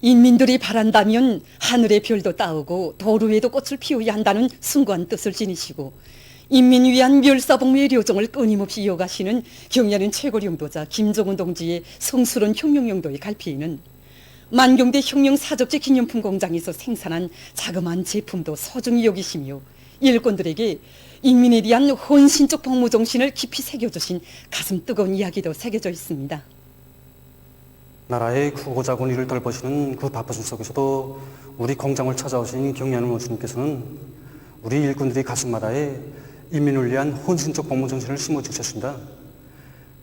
인민들이 바란다면 하늘의 별도 따오고 도로에도 꽃을 피워야 한다는 숭고한 뜻을 지니시고 인민 위한 멸사복무의 료정을 끊임없이 이어가시는 경야는 최고 용도자 김정은 동지의 성스러운 혁명 용도의 갈피에는 만경대 혁명 사적지 기념품 공장에서 생산한 자그마한 제품도 소중히 여기시며 일꾼들에게 인민에 대한 헌신적 복무 정신을 깊이 새겨주신 가슴 뜨거운 이야기도 새겨져 있습니다. 나라의 구고자 권위를 돌보시는 그 바쁘신 속에서도 우리 공장을 찾아오신 경야는 원수님께서는 우리 일꾼들이 가슴마다에 인민을 위한 헌신적 복무 정신을 심어주셨습니다.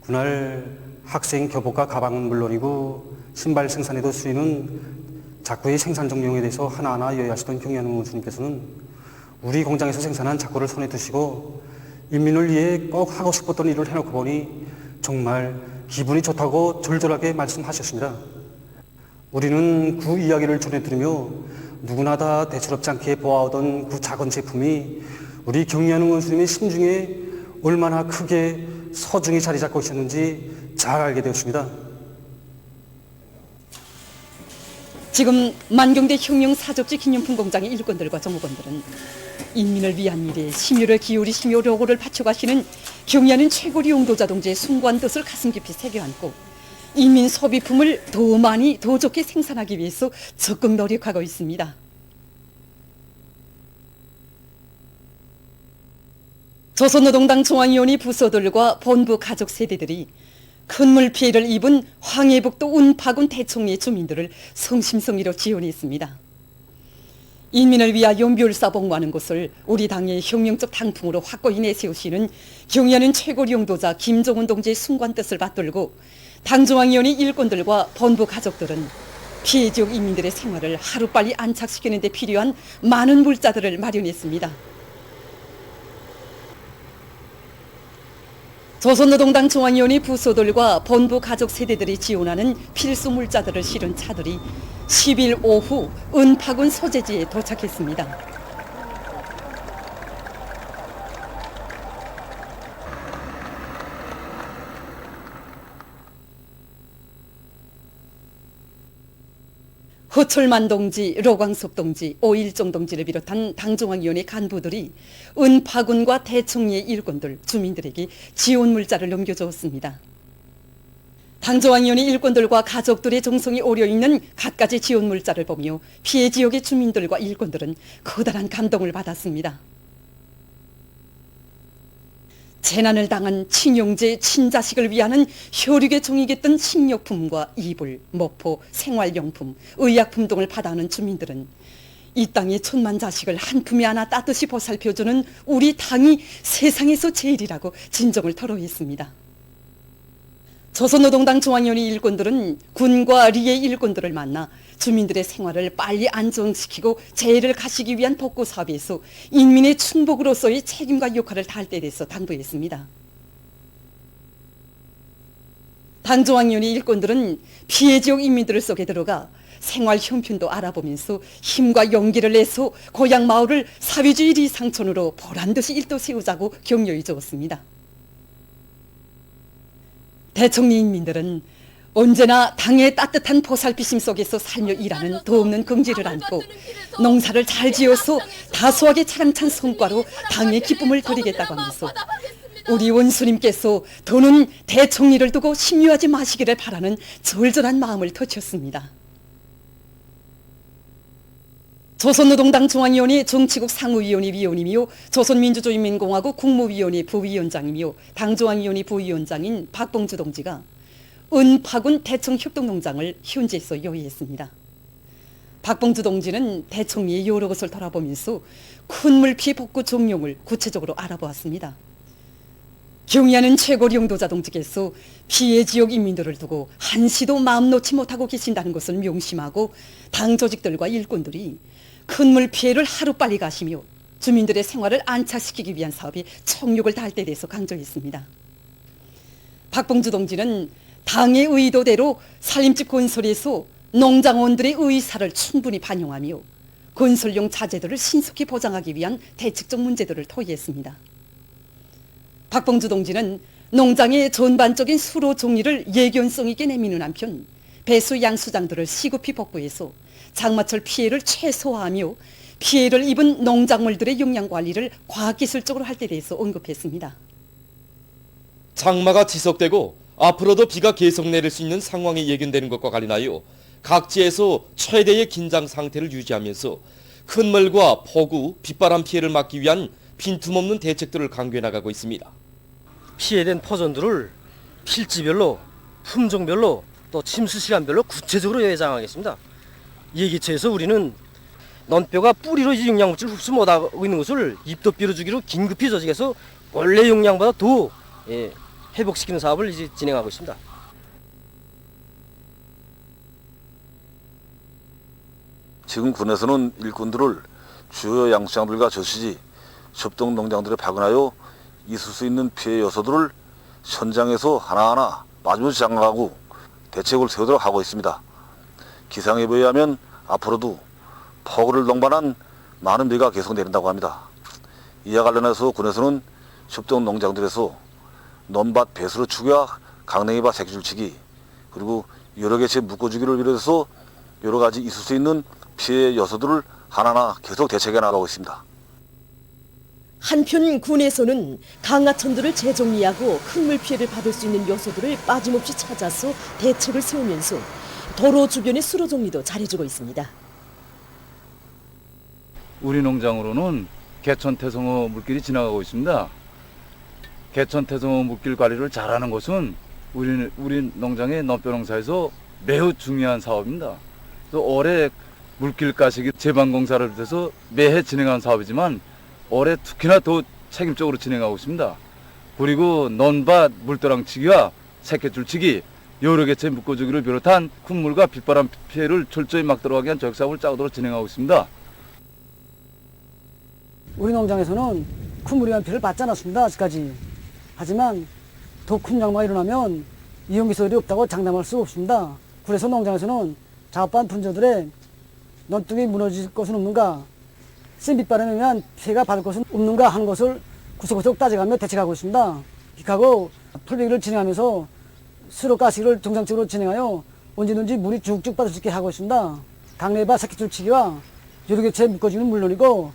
그날 학생 교복과 가방은 물론이고 신발 생산에도 쓰이는 자쿠의 생산 정령에 대해서 하나하나 여야하시던 경야는 원수님께서는 우리 공장에서 생산한 자쿠를 손에 드시고 인민을 위해 꼭 하고 싶었던 일을 해놓고 보니 정말 기분이 좋다고 절절하게 말씀하셨습니다. 우리는 그 이야기를 전해들으며 누구나 다 대수롭지 않게 보아오던 그 작은 제품이 우리 경야는 원수님의 심중에 얼마나 크게 소중히 자리 잡고 있었는지 잘 알게 되었습니다. 지금 만경대 혁명 사적지 기념품 공장의 일꾼들과 정무관들은 인민을 위한 일에 심혈을 기울이시며 노고를 바쳐가시는 경야는 최고리 용도자 동지의 숭고한 뜻을 가슴 깊이 새겨안고 인민 소비품을 더 많이 더 좋게 생산하기 위해서 적극 노력하고 있습니다. 조선노동당 중앙위원회 부서들과 본부 가족 세대들이 큰 물 피해를 입은 황해북도 운파군 대청리의 주민들을 성심성의로 지원했습니다. 인민을 위하여 멸사복무하는 것을 우리 당의 혁명적 당풍으로 확고히 내세우시는 경야는 최고 용도자 김정은 동지의 숭고한 뜻을 받들고 당중앙위원회 일꾼들과 본부 가족들은 피해 지역 인민들의 생활을 하루빨리 안착시키는 데 필요한 많은 물자들을 마련했습니다. 조선노동당 중앙위원회 부서들과 본부 가족 세대들이 지원하는 필수 물자들을 실은 차들이 10일 오후 은파군 소재지에 도착했습니다. 허철만 동지, 로광섭 동지, 오일종 동지를 비롯한 당중앙위원회 간부들이 은파군과 대청리의 일꾼들, 주민들에게 지원 물자를 넘겨주었습니다. 당중앙위원회 일꾼들과 가족들의 정성이 오려있는 갖가지 지원 물자를 보며 피해 지역의 주민들과 일꾼들은 커다란 감동을 받았습니다. 재난을 당한 친형제, 친자식을 위하는 혈육의 종이겠던 식료품과 이불, 모포, 생활용품, 의약품 등을 받아오는 주민들은 이 땅의 천만 자식을 한 품에 안아 따뜻이 보살펴주는 우리 당이 세상에서 제일이라고 진정을 토로했습니다. 조선노동당 중앙위원회 일꾼들은 군과 리의 일꾼들을 만나 주민들의 생활을 빨리 안정시키고 재해를 가시기 위한 복구 사업에서 인민의 충복으로서의 책임과 역할을 다할 때 대해서 당부했습니다. 당중앙위원회 일꾼들은 피해 지역 인민들 속에 들어가 생활 형편도 알아보면서 힘과 용기를 내서 고향 마을을 사회주의 리상촌으로 보란듯이 일도 세우자고 격려해 주었습니다. 대청리 인민들은 언제나 당의 따뜻한 보살피심 속에서 살며 일하는 더없는 긍지를 안고 농사를 잘 지어서 다소하게 차랑찬 성과로 당의 기쁨을 드리겠다고 하면서 우리 원수님께서 더는 대청리를 두고 심유하지 마시기를 바라는 절절한 마음을 터쳤습니다. 조선노동당 중앙위원회 정치국 상무위원회 위원이며 조선민주주의인민공화국 국무위원회 부위원장이며 당중앙위원회 부위원장인 박봉주 동지가 은파군 대청협동농장을 현지에서 요해했습니다. 박봉주 동지는 대청리의 여러 것을 돌아보면서 큰 물피해 복구 종용을 구체적으로 알아보았습니다. 경야는 최고 용도자 동지께서 피해 지역 인민들을 두고 한시도 마음 놓지 못하고 계신다는 것을 명심하고 당 조직들과 일꾼들이 큰 물 피해를 하루빨리 가시며 주민들의 생활을 안착시키기 위한 사업에 총력을 다할 때 대해서 강조했습니다. 박봉주 동지는 당의 의도대로 살림집 건설에서 농장원들의 의사를 충분히 반영하며 건설용 자재들을 신속히 보장하기 위한 대책적 문제들을 토의했습니다. 박봉주 동지는 농장의 전반적인 수로 정리를 예견성 있게 내미는 한편 배수 양수장들을 시급히 복구해서 장마철 피해를 최소화하며 피해를 입은 농작물들의 영양 관리를 과학기술적으로 할 때 대해서 언급했습니다. 장마가 지속되고 앞으로도 비가 계속 내릴 수 있는 상황이 예견되는 것과 관련하여 각지에서 최대의 긴장 상태를 유지하면서 큰물과 폭우, 빗바람 피해를 막기 위한 빈틈없는 대책들을 강구해 나가고 있습니다. 피해된 포존들을 필지별로, 품종별로, 또 침수 시간별로 구체적으로 예상하겠습니다. 이에 기초해서 우리는 논뼈가 뿌리로 영양물질을 흡수 못하고 있는 것을 입덧비로 주기로 긴급히 조직해서 원래 용량보다 더 회복시키는 사업을 이제 진행하고 있습니다. 지금 군에서는 일꾼들을 주요 양수장들과 저수지, 협동 농장들에 파견하여 있을 수 있는 피해 요소들을 현장에서 하나하나 마주보지 장악하고 대책을 세우도록 하고 있습니다. 기상예보에 의하면 앞으로도 폭우를 동반한 많은 비가 계속 내린다고 합니다. 이와 관련해서 군에서는 협동 농장들에서 논밭 배수로 추가 강냉이밭 새끼줄치기, 그리고 여러 개체 묶어주기를 비롯해서 여러 가지 있을 수 있는 피해 요소들을 하나하나 계속 대책해 나가고 있습니다. 한편 군에서는 강하천들을 재정리하고 흙물 피해를 받을 수 있는 요소들을 빠짐없이 찾아서 대책을 세우면서 도로 주변의 수로 정리도 잘해주고 있습니다. 우리 농장으로는 개천 태성어 물길이 지나가고 있습니다. 개천 태성어 물길 관리를 잘하는 것은 우리 농장의 논뼈 농사에서 매우 중요한 사업입니다. 또 올해 물길 가시기 제방 공사를 비롯해서 매해 진행하는 사업이지만 올해 특히나 더 책임적으로 진행하고 있습니다. 그리고 논밭 물도랑치기와 새끼줄치기, 여러 개체 묶어주기를 비롯한 콧물과 빗바람 피해를 철저히 막도록 위한 조직사업을 짜고도록 진행하고 있습니다. 우리 농장에서는 큰 물이 한 피해를 받지 않았습니다. 아직까지. 하지만 더 큰 장마가 일어나면 이용기설이 없다고 장담할 수 없습니다. 그래서 농장에서는 작업반 분조들의 논둑이 무너질 것은 없는가, 센 빗바람에 의한 피해가 받을 것은 없는가 하는 것을 구석구석 따져가며 대책하고 있습니다. 기하고 풀베기를 진행하면서 수로 가시기를 정상적으로 진행하여 언제든지 물이 쭉쭉 빠질 수 있게 하고 있습니다. 강내밭 새끼줄치기와 여러 개체 묶어주기는 물론이고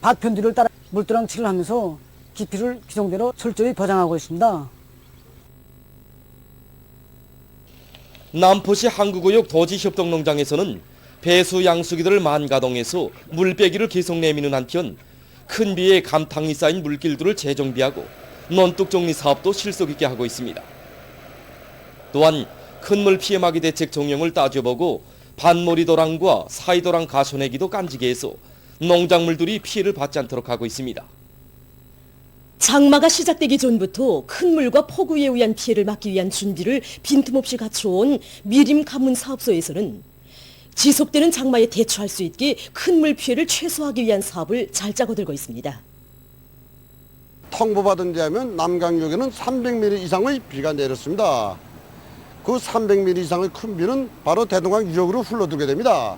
밭 편뒤를 따라 물도랑치기를 하면서 깊이를 규정대로 철저히 보장하고 있습니다. 남포시 항구구역 도지협동농장에서는 배수 양수기들을 만가동해서 물빼기를 계속 내미는 한편 큰 비에 감탕이 쌓인 물길들을 재정비하고 논둑 정리 사업도 실속 있게 하고 있습니다. 또한 큰물 피해 막이 대책 종용을 따져보고 반모리 도랑과 사이도랑 가소내기도 깐지게 해서 농작물들이 피해를 받지 않도록 하고 있습니다. 장마가 시작되기 전부터 큰 물과 폭우에 의한 피해를 막기 위한 준비를 빈틈없이 갖춰온 미림 가문 사업소에서는 지속되는 장마에 대처할 수 있게 큰 물 피해를 최소화하기 위한 사업을 잘 짜고 들고 있습니다. 통보받은 데 하면 남강역에는 300mm 이상의 비가 내렸습니다. 그 300mm 이상의 큰 비는 바로 대동강 유역으로 흘러들게 됩니다.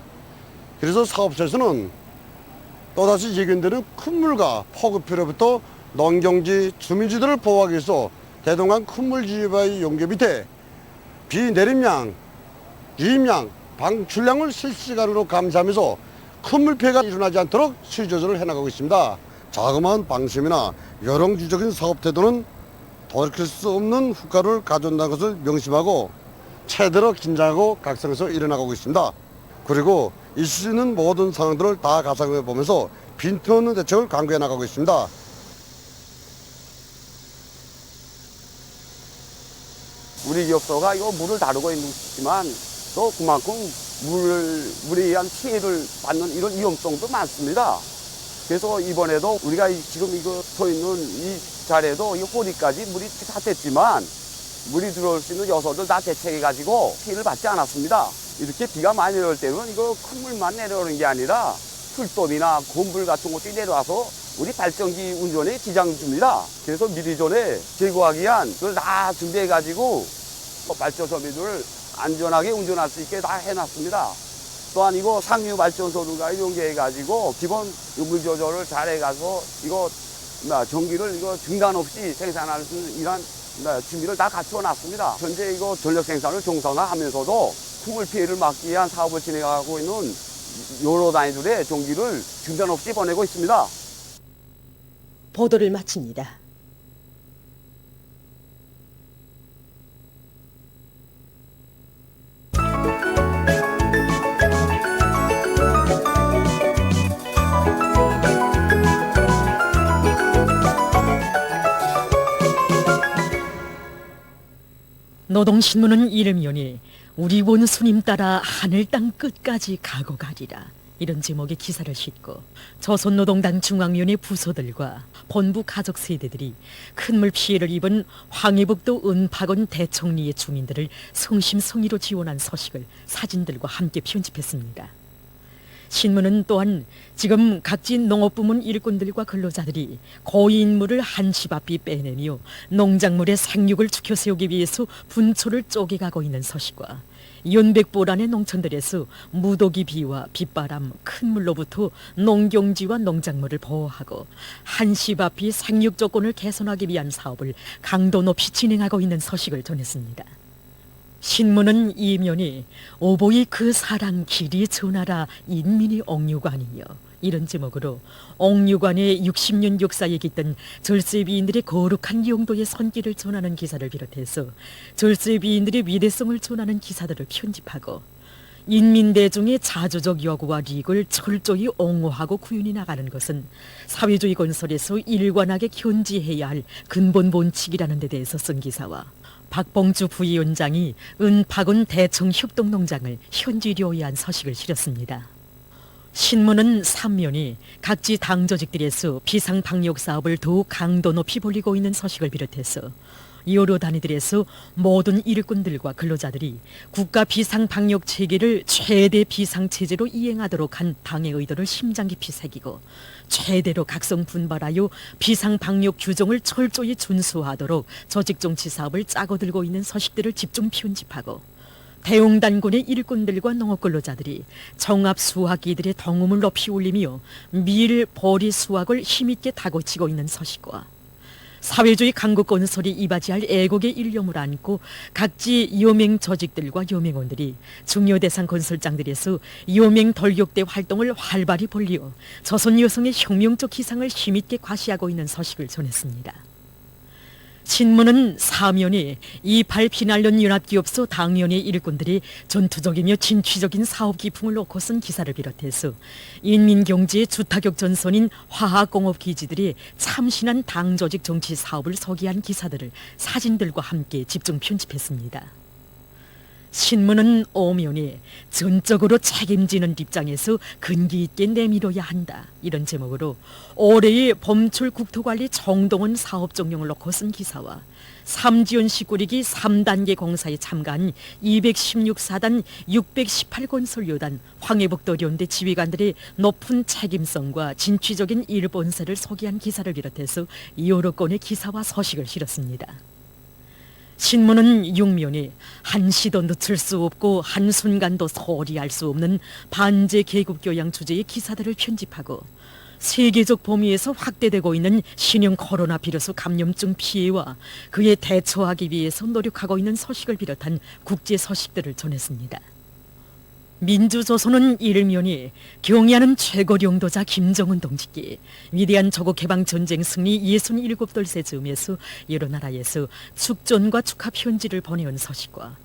그래서 사업소에서는 또다시 예견되는 큰 물과 폭우 피해로부터 농경지, 주민지들을 보호하기 위해서 대동강 큰물 지휘바위 용계 밑에 비 내림량, 유입량, 방출량을 실시간으로 감시하면서 큰물 피해가 일어나지 않도록 수위 조절을 해나가고 있습니다. 자그마한 방심이나 여론주의적인 사업 태도는 돌이킬 수 없는 후과를 가져온다는 것을 명심하고 최대로 긴장하고 각성해서 일어나가고 있습니다. 그리고 있을 수 있는 모든 상황들을 다 가상해 보면서 빈틈없는 대책을 강구해 나가고 있습니다. 우리 기업소가 이거 물을 다루고 있지만 또 그만큼 물에 의한 피해를 받는 이런 위험성도 많습니다. 그래서 이번에도 우리가 지금 이거 서 있는 이 자리에도 이 꼬리까지 물이 다 됐지만 물이 들어올 수 있는 요소들 다 대책해가지고 피해를 받지 않았습니다. 이렇게 비가 많이 내려올 때는 이거 큰 물만 내려오는 게 아니라 풀돔이나 곰불 같은 것들이 내려와서 우리 발전기 운전에 지장을 줍니다. 그래서 미리 전에 제거하기 위한 그걸 다 준비해가지고 발전 설비들을 안전하게 운전할 수 있게 다 해놨습니다. 또한 이거 상류 발전소들과 연계해가지고 기본 물 조절을 잘해가서 이거 전기를 이거 중단 없이 생산할 수 있는 이런 준비를 다 갖추어 놨습니다. 현재 이거 전력 생산을 정상화하면서도 큰 피해를 막기 위한 사업을 진행하고 있는 여러 단위들의 종기를 중단 없이 보내고 있습니다. 보도를 마칩니다. 노동신문은 이름이오니 우리 원수님 따라 하늘 땅 끝까지 가고 가리라, 이런 제목의 기사를 싣고 조선노동당 중앙위원회 부서들과 본부 가족 세대들이 큰물 피해를 입은 황해북도 은파군 대청리의 주민들을 성심성의로 지원한 소식을 사진들과 함께 편집했습니다. 신문은 또한 지금 각지 농업부문 일꾼들과 근로자들이 고인물을 한시 앞이 빼내며 농작물의 생육을 추켜 세우기 위해서 분초를 쪼개가고 있는 소식과 연백보란의 농촌들에서 무더기 비와 빗바람, 큰 물로부터 농경지와 농작물을 보호하고 한시 앞이 생육 조건을 개선하기 위한 사업을 강도 높이 진행하고 있는 소식을 전했습니다. 신문은 이면이 오보의 그 사랑 길이 전하라 인민이 옥류관이며, 이런 제목으로 옥류관의 60년 역사에 깃든 절세비인들의 거룩한 용도의 손길을 전하는 기사를 비롯해서 절세비인들의 위대성을 전하는 기사들을 편집하고 인민대중의 자주적 요구와 리익을 철저히 옹호하고 구현해 나가는 것은 사회주의 건설에서 일관하게 견지해야 할 근본 본칙이라는 데 대해서 쓴 기사와 박봉주 부위원장이 은파군 대청 협동농장을 현지료의한 소식을 실었습니다. 신문은 3면이 각지 당 조직들에서 비상방역 사업을 더욱 강도 높이 벌이고 있는 소식을 비롯해서 여러 단위들에서 모든 일꾼들과 근로자들이 국가 비상방역 체계를 최대 비상체제로 이행하도록 한 당의 의도를 심장 깊이 새기고 최대로 각성분발하여 비상방역 규정을 철저히 준수하도록 조직정치 사업을 짜고 들고 있는 소식들을 집중 편집하고 대웅단군의 일꾼들과 농업근로자들이 정합수학기들의 덩음을 높이 올리며 밀, 보리, 수확을 힘있게 다고치고 있는 소식과 사회주의 강국 건설이 이바지할 애국의 일념을 안고 각지 여맹 조직들과 여맹원들이 중요 대상 건설장들에서 여맹 돌격대 활동을 활발히 벌리어 조선 여성의 혁명적 기상을 힘있게 과시하고 있는 소식을 전했습니다. 신문은 사면이 28 피날련 연합기업소 당연의 일꾼들이 전투적이며 진취적인 사업 기풍을 놓고 쓴 기사를 비롯해서 인민경제의 주타격 전선인 화학공업기지들이 참신한 당조직 정치 사업을 소개한 기사들을 사진들과 함께 집중 편집했습니다. 신문은 오면이 전적으로 책임지는 입장에서 근기 있게 내밀어야 한다, 이런 제목으로 올해의 봄철 국토관리 정동원 사업 정령을 놓고 쓴 기사와 삼지연 시꾸리기 3단계 공사에 참가한 216사단 618건설여단 황해북도 연대 지휘관들의 높은 책임성과 진취적인 일본세를 소개한 기사를 비롯해서 여러 건의 기사와 소식을 실었습니다. 신문은 6면이 한시도 늦출 수 없고 한순간도 소홀히 할 수 없는 반제 계급교양 주제의 기사들을 편집하고 세계적 범위에서 확대되고 있는 신형 코로나 비루스 감염증 피해와 그에 대처하기 위해서 노력하고 있는 소식을 비롯한 국제 소식들을 전했습니다. 민주조선은 일면이 경의하는 최고領導자 김정은 동지께 위대한 조국 해방 전쟁 승리 67돌세 즈음에서 여러 나라에서 축전과 축하 편지를 보내온 소식과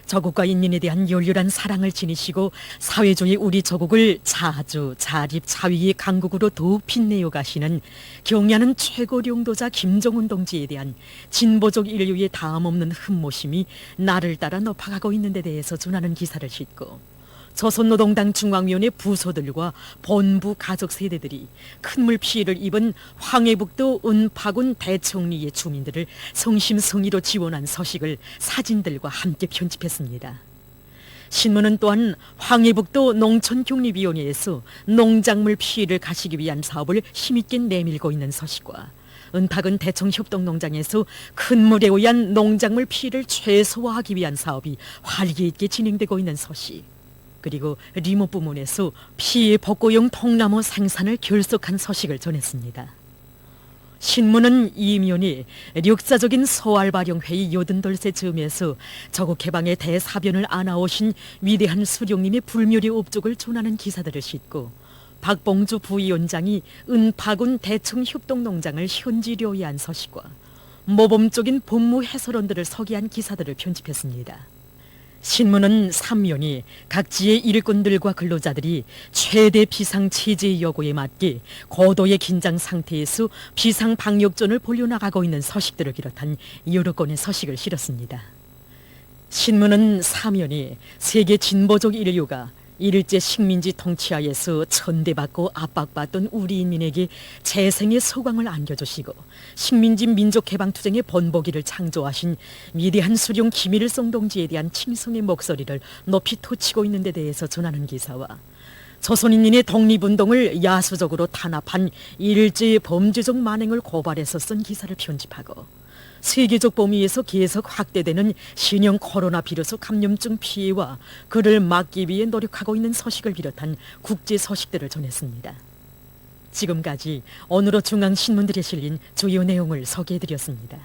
조국과 인민에 대한 열렬한 사랑을 지니시고 사회주의 우리 조국을 자주 자립 자위의 강국으로 더욱 빛내어 가시는 경의하는 최고領導자 김정은 동지에 대한 진보적 인류의 다음없는 흠모심이 나를 따라 높아가고 있는 데 대해서 전하는 기사를 싣고 조선노동당 중앙위원회 부서들과 본부 가족 세대들이 큰물 피해를 입은 황해북도 은파군 대청리의 주민들을 성심성의로 지원한 소식을 사진들과 함께 편집했습니다. 신문은 또한 황해북도 농촌격립위원회에서 농작물 피해를 가시기 위한 사업을 힘있게 내밀고 있는 소식과 은파군 대청협동농장에서 큰 물에 의한 농작물 피해를 최소화하기 위한 사업이 활기 있게 진행되고 있는 소식, 그리고 리모 부문에서 피해 복구용 통나무 생산을 결석한 소식을 전했습니다. 신문은 이임연이 역사적인 서알발용회의 요든돌세 즈음에서 저국 해방의 대사변을 안아오신 위대한 수령님의 불묘리 업적을 존하는 기사들을 싣고 박봉주 부위원장이 은파군 대청 협동농장을 현지료의한 서식과 모범적인 법무 해설원들을 서기한 기사들을 편집했습니다. 신문은 3면이 각지의 일꾼들과 근로자들이 최대 비상체제의 여고에 맞게 고도의 긴장 상태에서 비상방역전을 벌여나가고 있는 서식들을 비롯한 여러 건의 서식을 실었습니다. 신문은 4면이 세계 진보적 인류가 일제 식민지 통치하에서 천대받고 압박받던 우리 인민에게 재생의 소광을 안겨주시고 식민지 민족해방투쟁의 번복기를 창조하신 위대한 수령 김일성 동지에 대한 칭송의 목소리를 높이 토치고 있는 데 대해서 전하는 기사와 조선인민의 독립운동을 야수적으로 탄압한 일제의 범죄적 만행을 고발해서 쓴 기사를 편집하고 세계적 범위에서 계속 확대되는 신형 코로나 비루스 감염증 피해와 그를 막기 위해 노력하고 있는 서식을 비롯한 국제 서식들을 전했습니다. 지금까지 오늘의 중앙신문들에 실린 주요 내용을 소개해드렸습니다.